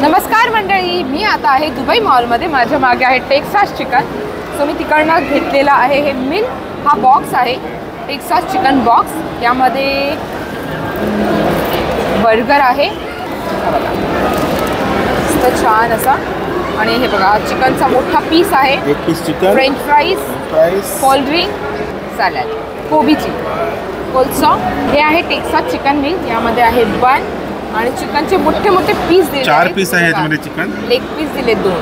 नमस्कार मंडळी, मी आता आहे दुबई मॉलमध्ये. माझ्या मागे आहे टेक्सास चिकन. सो मी तिकडनं घेतलेला आहे हे मील. हा बॉक्स आहे टेक्सास चिकन बॉक्स. यामध्ये बर्गर आहे मस्त छान असा, आणि हे बघा चिकनचा मोठा पीस आहे, एक piece chicken, french fries, cold drink, salad, कोबीची कोल्सॉ. हे आहे टेक्सास चिकन मील. यामध्ये आहे बन आणि चिकनचे मोठे मोठे पीस दिले, 4 पीस आहेत यामध्ये चिकन. लेग पीस दिले 2,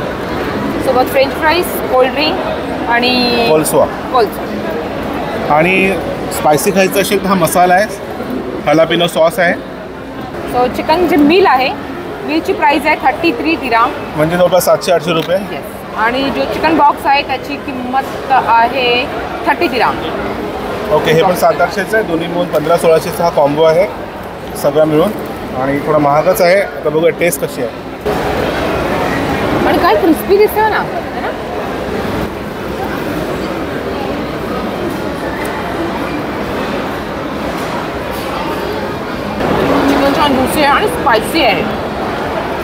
सोबत फ्रेंच फ्राईज, कोल्ड ड्रिंक आणि कोल्सो. आणि स्पायसी खायचं असेल तर हा मसाला आहे, हलापिनो सॉस आहे. सो चिकन जे मील आहे, मीलची प्राइस आहे 33 दिराम, म्हणजे जवळपास 700-800 रुपये. आणि जो चिकन बॉक्स आहे त्याची किंमत आहे 30 दिराम. ओके, हे पण 700-800चं आहे. दोन्ही मिळून 1500-1600चा हा कॉम्बो आहे सगळं मिळून, आणि थोडा महागच आहे. आता बघूया टेस्ट कशी आहे. आणि काय क्रिस्पी दिसतं ना, चिकन छान ज्युसी आहे आणि स्पायसी आहे.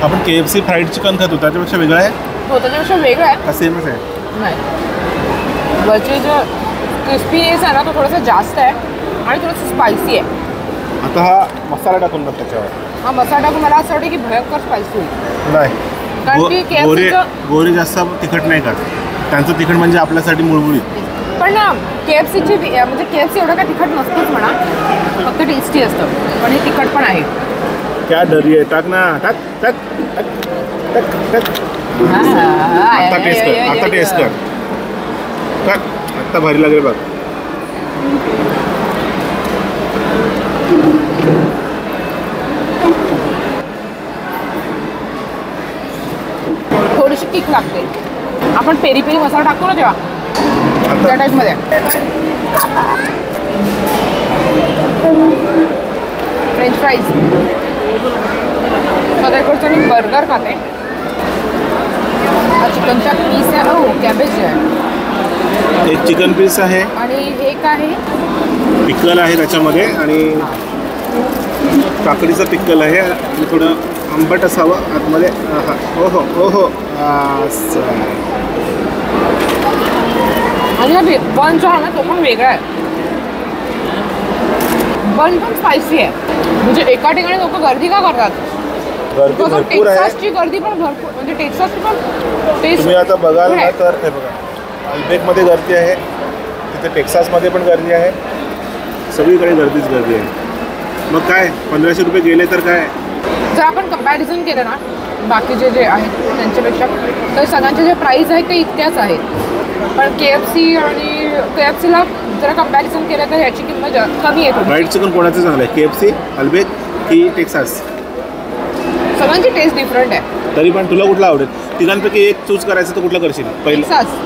आपण KFC फ्राईड चिकन खातो त्याच्यापेक्षा वेगळं आहे. हो, त्याच्यापेक्षा वेगळं आहे का सेमच आहे? नाही, वरचे जो क्रिस्पीनेस आहे ना तो थोडासा जास्त आहे आणि थोडंसं स्पायसी आहे. आता हा मसाला टाकून बघ त्याच्यावर. हा मसाला टाकून मला असं वाटतं की भयंकर स्पायसी होईल. नाही, कारण की गोरे जास्त तिखट नाही खात. त्यांचं तिखट म्हणजे आपल्यासाठी मुळमुळीत. पण KFCची म्हणजे KFC एवढं काय तिखट नसतंच म्हणा, फक्त टेस्टी असतं, पण हे तिखट पण आहे. क्या डरी आहे, टाक ना, टाक टाक टाक टाक टाक. आता टेस्ट कर, आता टेस्ट कर, टाक. आता भारी लागेल बघ. थोडीशी किक लागते. आपण पेरी पेरी मसाला टाकतो ना तेव्हा त्या टाईपमध्ये. French fries. स्वतःकडचं मी बर्गर खाते. हा चिकनचा पीस आहे. हो, कॅबेज आहे. एक चिकन पीस आहे आणि हे काय आहे, पिकल आहे त्याच्यामध्ये, आणि काकडीचं पिकल आहे, आणि थोडं आंबट असावं आतमध्ये. ओहो ओहो. आणि बन जो आहे ना तो पण वेगळा आहे. बन पण स्पायसी आहे. म्हणजे एका ठिकाणी लोक गर्दी का करतात? गर्दी भरपूर आहे. टेक्सासची गर्दी पण भरपूर, म्हणजे टेक्सासची पण टेस्ट. तुम्ही आता बघाल ना तर हे बघा, अल्बेकमध्ये गर्दी आहे, तिथे टेक्सासमध्ये पण गर्दी आहे, सगळीकडे गर्दीच गर्दी आहे. मग काय 1500 रुपये गेले तर काय? जर आपण कंपॅरिझन केलं ना बाकीचे जे आहेत त्यांच्यापेक्षा, तर सगळ्यांचे जे प्राईस आहेत ते इतक्याच आहेत. पण KFC आणि KFCला जर कंपॅरिझन केलं तर ह्याची किंमत कमी आहे. फ्राईड चिकन कोणाचं चांगलं आहे, KFC, अल्बेक की टेक्सास? सगळ्यांची टेस्ट डिफरंट आहे. तरी पण तुला कुठला आवडेल? तिघांपैकी एक चूज करायचं तर कुठला करशील पहिलं?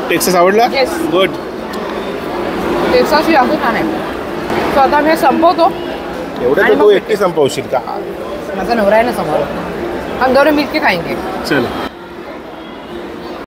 टेक्सास आवडला? गुड. टेक्सास ही जास्त छान आहे. तो आता मी संपवतो. एवढं तर तू एकटी संपवशील का? माझा नवरा आहे ना समोर, हम दोनों मिलके खाएंगे. चल.